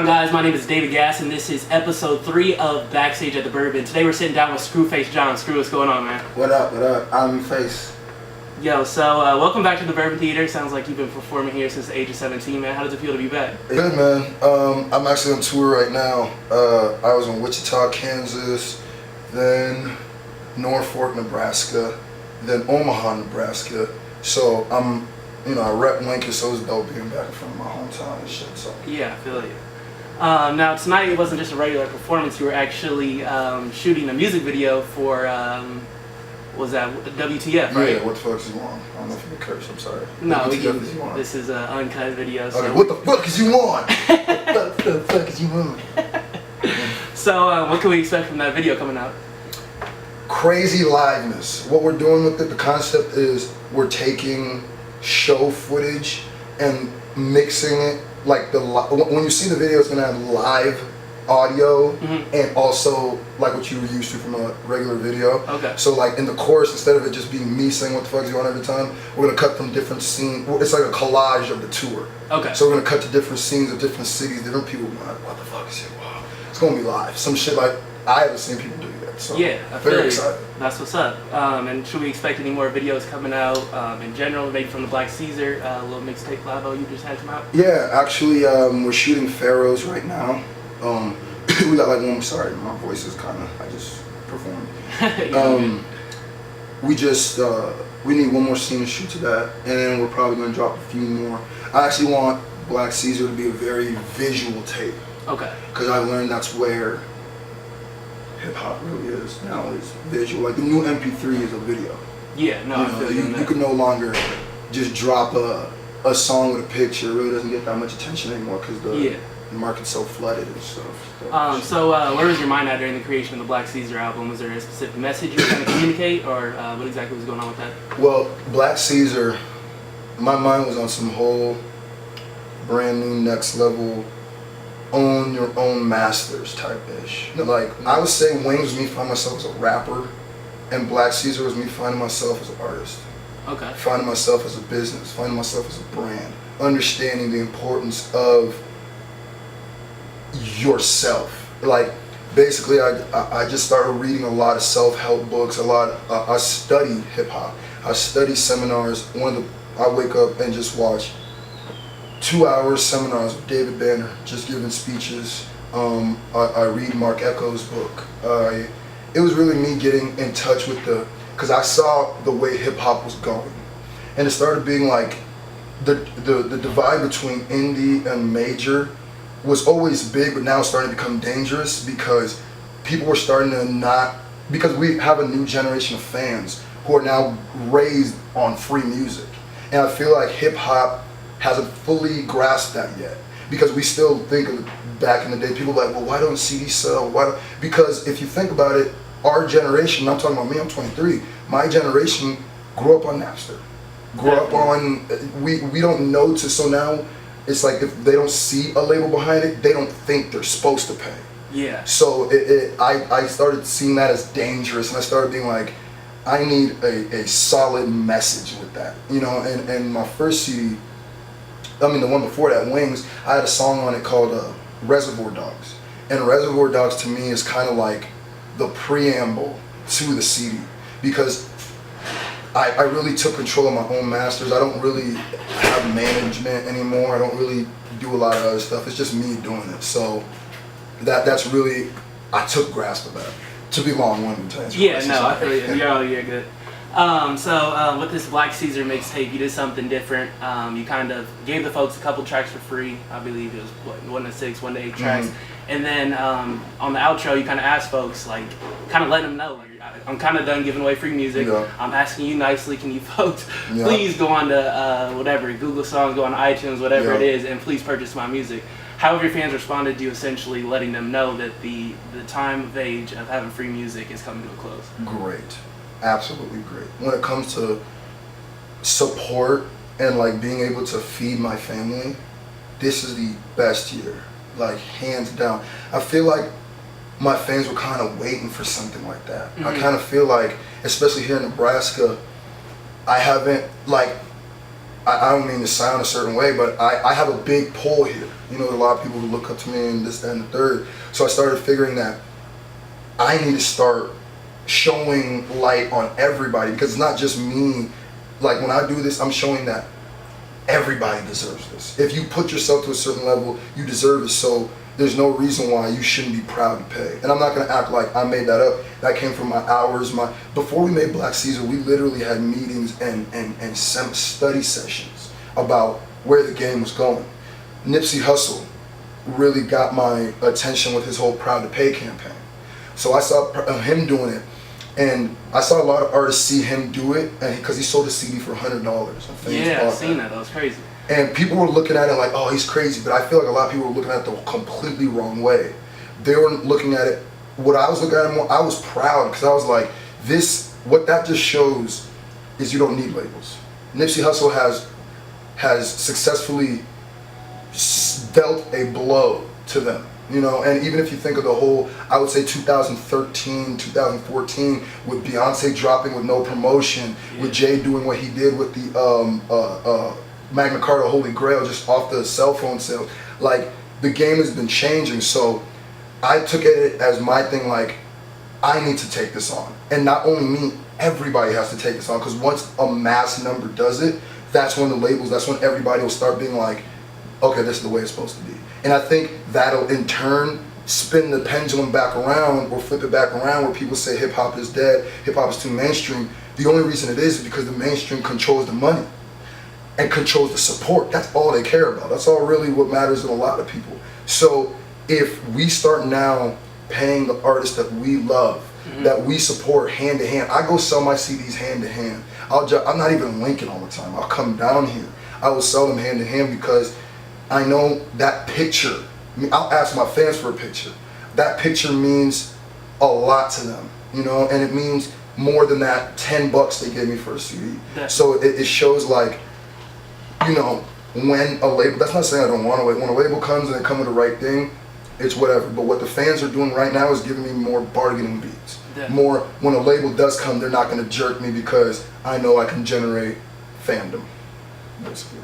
on, guys? My name is David Gass, and this is episode 3 of Backstage at the Bourbon. Today we're sitting down with Scru Face Jean. Scru, what's going on, man? What up, what up? I'm Face. Yo, so welcome back to the Bourbon Theater. Sounds like you've been performing here since the age of 17, man. How does it feel to be back? Good, man. I'm actually on tour right now. I was in Wichita, Kansas, then Norfolk, Nebraska, then Omaha, Nebraska. So I rep Lincoln, so it's dope being back in front of my hometown and shit. So yeah, I feel you. Now tonight it wasn't just a regular performance. You were actually shooting a music video for was that WTF, right? Yeah, what the fuck is you want? I don't know if you can curse. I'm sorry. No, WTF this is an uncut video. So. Okay, what the fuck is you want? What the fuck is you want? So what can we expect from that video coming out? Crazy liveness. What we're doing with it, the concept is we're taking show footage and mixing it like when you see the video, it's gonna have live audio and also like what you were used to from a regular video. Okay. So like in the chorus, instead of it just being me saying what the fuck is going on every time, we're gonna cut from different scenes. It's like a collage of the tour. Okay. So we're gonna cut to different scenes of different cities, different people. Like, what the fuck is it? Wow. It's gonna be live. Some shit like I haven't seen people do that. So yeah, I feel very excited. That's what's up. And should we expect any more videos coming out in general, maybe from the Black Caesar, little mixtape Labo you just had come out? Yeah, actually, we're shooting Pharaohs right now. We got like one. Sorry, my voice is kind of. I just performed. We need one more scene to shoot to that, and then we're probably gonna drop a few more. I actually want Black Caesar to be a very visual tape. Okay. Because I learned that's where hip hop really is now, is visual. Like the new MP3 is a video. Yeah, no, I feel you can no longer just drop a song with a picture. It really doesn't get that much attention anymore because the market's so flooded and stuff. So where was your mind at during the creation of the Black Caesar album? Was there a specific message you were trying to communicate, or what exactly was going on with that? Well, Black Caesar, my mind was on some whole brand new next level, own your own masters type ish. Like I would say Wayne was me finding myself as a rapper, and Black Caesar was me finding myself as an artist. Okay. Finding myself as a business, finding myself as a brand, understanding the importance of yourself. Like basically I just started reading a lot of self-help books, I study hip hop, I study seminars. I wake up and just watch 2 hours seminars with David Banner, just giving speeches. I read Mark Echo's book. It was really me getting in touch with because I saw the way hip hop was going, and it started being like the divide between indie and major was always big, but now it's starting to become dangerous because people were starting to because we have a new generation of fans who are now raised on free music, and I feel like hip hop hasn't fully grasped that yet, because we still think of back in the day, people were like, well, why don't CDs sell? Because if you think about it, our generation, I'm talking about me, I'm 23, my generation grew up on Napster, grew up on, we don't know so now it's like if they don't see a label behind it, they don't think they're supposed to pay. Yeah. So I started seeing that as dangerous, and I started being like, I need a solid message with that, and my first CD, the one before that, Wings, I had a song on it called Reservoir Dogs. And Reservoir Dogs to me is kind of like the preamble to the CD, because I really took control of my own masters. I don't really have management anymore. I don't really do a lot of other stuff. It's just me doing it. So that's really, I took grasp of that. To be long-winded to answer your question. I feel you. You're good. So with this Black Caesar mixtape, you did something different. You kind of gave the folks a couple tracks for free. I believe it was 1 to 6, 1 to 8 tracks. And then on the outro, you kind of asked folks, like, kind of letting them know, like, I'm kind of done giving away free music. Yeah. I'm asking you nicely, can you folks please go on to whatever, Google Songs, go on to iTunes, whatever it is, and please purchase my music. How have your fans responded to you essentially letting them know that the time of age of having free music is coming to a close? Great. Absolutely great. When it comes to support and like being able to feed my family, this is the best year, like hands down. I feel like my fans were kind of waiting for something like that. I kind of feel like, especially here in Nebraska, I haven't, like, I don't mean to sound a certain way, but I have a big pull here. You know, a lot of people who look up to me and this, that, and the third. So I started figuring that I need to start showing light on everybody, because it's not just me. Like when I do this, I'm showing that everybody deserves this. If you put yourself to a certain level, you deserve it. So there's no reason why you shouldn't be proud to pay. And I'm not gonna act like I made that up. That came from my hours. Before we made Black Caesar, we literally had meetings and some study sessions about where the game was going. Nipsey Hussle really got my attention with his whole Proud to Pay campaign. So I saw him doing it, and I saw a lot of artists see him do it, and because he sold a CD for $100. Yeah, I've seen that. That was crazy. And people were looking at it like, oh, he's crazy. But I feel like a lot of people were looking at it the completely wrong way. They were looking at it, what I was looking at it more, I was proud, because I was like, what that just shows is you don't need labels. Nipsey Hussle has successfully dealt a blow to them. You know, and even if you think of the whole, I would say 2013, 2014, with Beyonce dropping with no promotion, with Jay doing what he did with the Magna Carta Holy Grail just off the cell phone sales. Like, the game has been changing, so I took it as my thing, like, I need to take this on. And not only me, everybody has to take this on, because once a mass number does it, that's when the labels, that's when everybody will start being like, okay, this is the way it's supposed to be. And I think that'll in turn spin the pendulum back around, or flip it back around, where people say hip hop is dead, hip hop is too mainstream. The only reason it is because the mainstream controls the money and controls the support. That's all they care about. That's all really what matters to a lot of people. So if we start now paying the artists that we love, that we support hand to hand, I go sell my CDs hand to hand. I'm not even linking all the time. I'll come down here. I will sell them hand to hand, because I know that picture, I'll ask my fans for a picture. That picture means a lot to them, you know, and it means more than that $10 they gave me for a CD. So it shows, like, you know, when a label, that's not saying I don't want a label. When a label comes and they come with the right thing, it's whatever. But what the fans are doing right now is giving me more bargaining beats. More, when a label does come, they're not going to jerk me, because I know I can generate fandom, basically.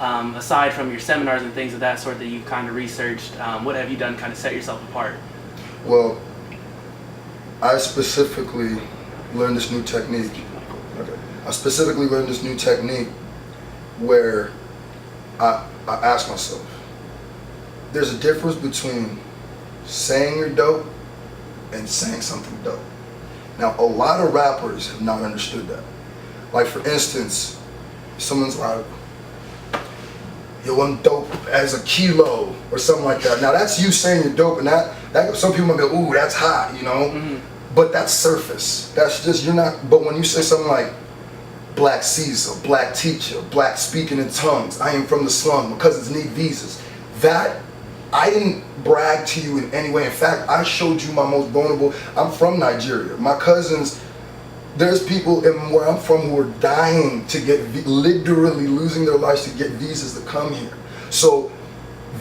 Aside from your seminars and things of that sort that you've kind of researched, what have you done to kind of set yourself apart? Well, I specifically learned this new technique. Okay. I specifically learned this new technique where I ask myself, there's a difference between saying you're dope and saying something dope. Now, a lot of rappers have not understood that. Like, for instance, someone's like, yo, I'm dope as a kilo, or something like that. Now, that's you saying you're dope, and that some people might go, ooh, that's hot, you know? But that's surface. That's just, you're not, but when you say something like, Black Caesar, Black teacher, Black speaking in tongues, I am from the slum, my cousins need visas, that, I didn't brag to you in any way. In fact, I showed you my most vulnerable. I'm from Nigeria. My cousins, there's people in where I'm from who are dying to get, literally losing their lives to get visas to come here. So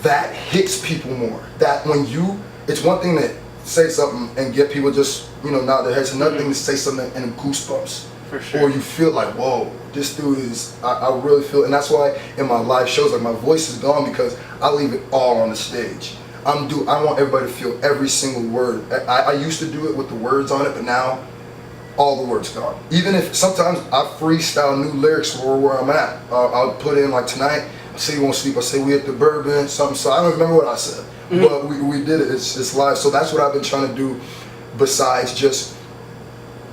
that hits people more. That when it's one thing to say something and get people just, you know, nod their heads. Another thing to say something and goosebumps. For sure. Or you feel like, whoa, this dude is, I really feel, and that's why in my live shows, like, my voice is gone, because I leave it all on the stage. I want everybody to feel every single word. I used to do it with the words on it, but now all the words gone. Even if sometimes I freestyle new lyrics for where I'm at. I'll put in, like, tonight, I say you won't sleep, I say we at the Bourbon, something, so I don't remember what I said. But we did it, it's live. So that's what I've been trying to do, besides just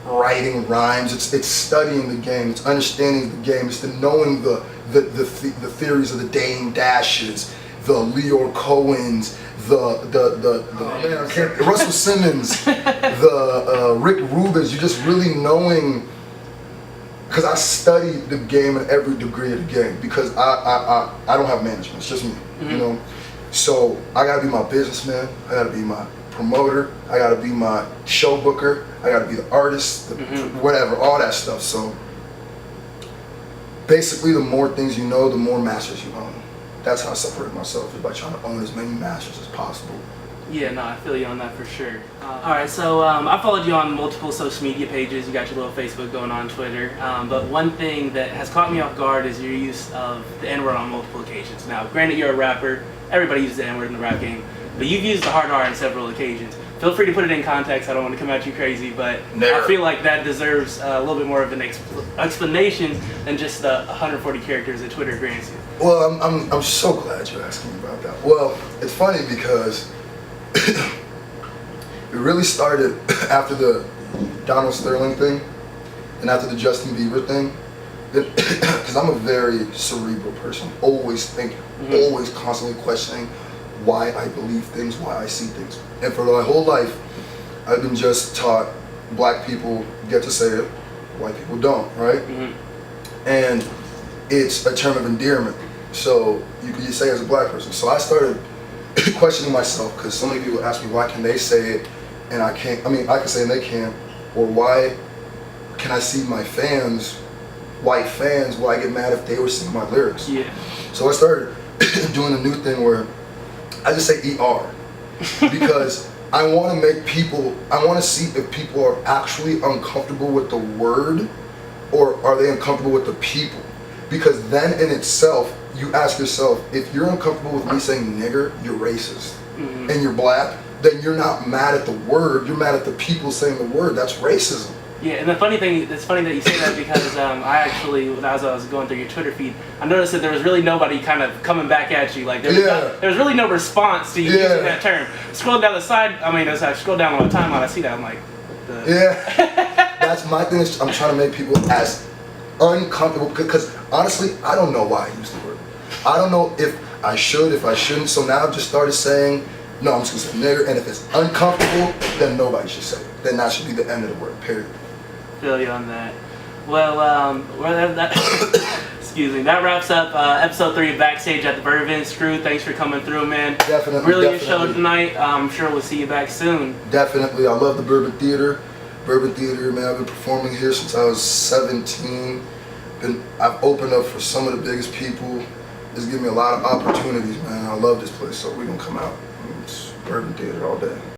writing rhymes. It's studying the game, it's understanding the game, it's the knowing the theories of the Dame Dashes, the Leor Cohens, Russell Simmons, the Rick Rubens. You're just really knowing, because I study the game in every degree of the game, because I don't have management, it's just me, you know. So I gotta be my businessman, I gotta be my promoter, I gotta be my show booker, I gotta be the artist, whatever, all that stuff. So basically, the more things you know, the more masters you own. That's how I separate myself, is by trying to own as many masters as possible. Yeah, no, I feel you on that for sure. All right, so I followed you on multiple social media pages. You got your little Facebook going on, Twitter. But one thing that has caught me off guard is your use of the N-word on multiple occasions. Now, granted, you're a rapper. Everybody uses the N-word in the rap game. But you've used the hard R on several occasions. Feel free to put it in context. I don't want to come at you crazy, but Never. I feel like that deserves a little bit more of an explanation than just the 140 characters that Twitter grants you. Well, I'm so glad you're asking me about that. Well, it's funny because it really started after the Donald Sterling thing and after the Justin Bieber thing. Because I'm a very cerebral person, always thinking, always constantly questioning why I believe things, why I see things. And for my whole life, I've been just taught black people get to say it, white people don't, right? And it's a term of endearment. So you could just say as a black person. So I started questioning myself because so many people ask me why can they say it and I can't. I mean, I can say and they can't. Or why can I see my fans, white fans, why I get mad if they were singing my lyrics? Yeah. So I started doing a new thing where I just say ER because I want to make people, I want to see if people are actually uncomfortable with the word or are they uncomfortable with the people. Because then in itself, you ask yourself, if you're uncomfortable with me saying nigger, you're racist. And you're black, then you're not mad at the word, you're mad at the people saying the word. That's racism. Yeah, and the funny thing, it's funny that you say that because I actually, as I was going through your Twitter feed, I noticed that there was really nobody kind of coming back at you. Like, there was really no response to you using that term. Scroll down the side, I mean, as I scroll down on my timeline, I see that, I'm like, That's my thing, is I'm trying to make people as uncomfortable, because honestly, I don't know why I use the word. I don't know if I should, if I shouldn't, so now I've just started saying, no, I'm just gonna say nigger, and if it's uncomfortable, then nobody should say it. Then that should be the end of the word, period. Feel you on that. Well, excuse me, that wraps up episode 3 of Backstage at the Bourbon. Scru, thanks for coming through, man. Definitely. Really good show tonight. I'm sure we'll see you back soon. Definitely. I love the Bourbon Theater. Bourbon Theater, man, I've been performing here since I was 17. I've opened up for some of the biggest people. It's given me a lot of opportunities, man. I love this place, so we're gonna come out. It's Bourbon Theater all day.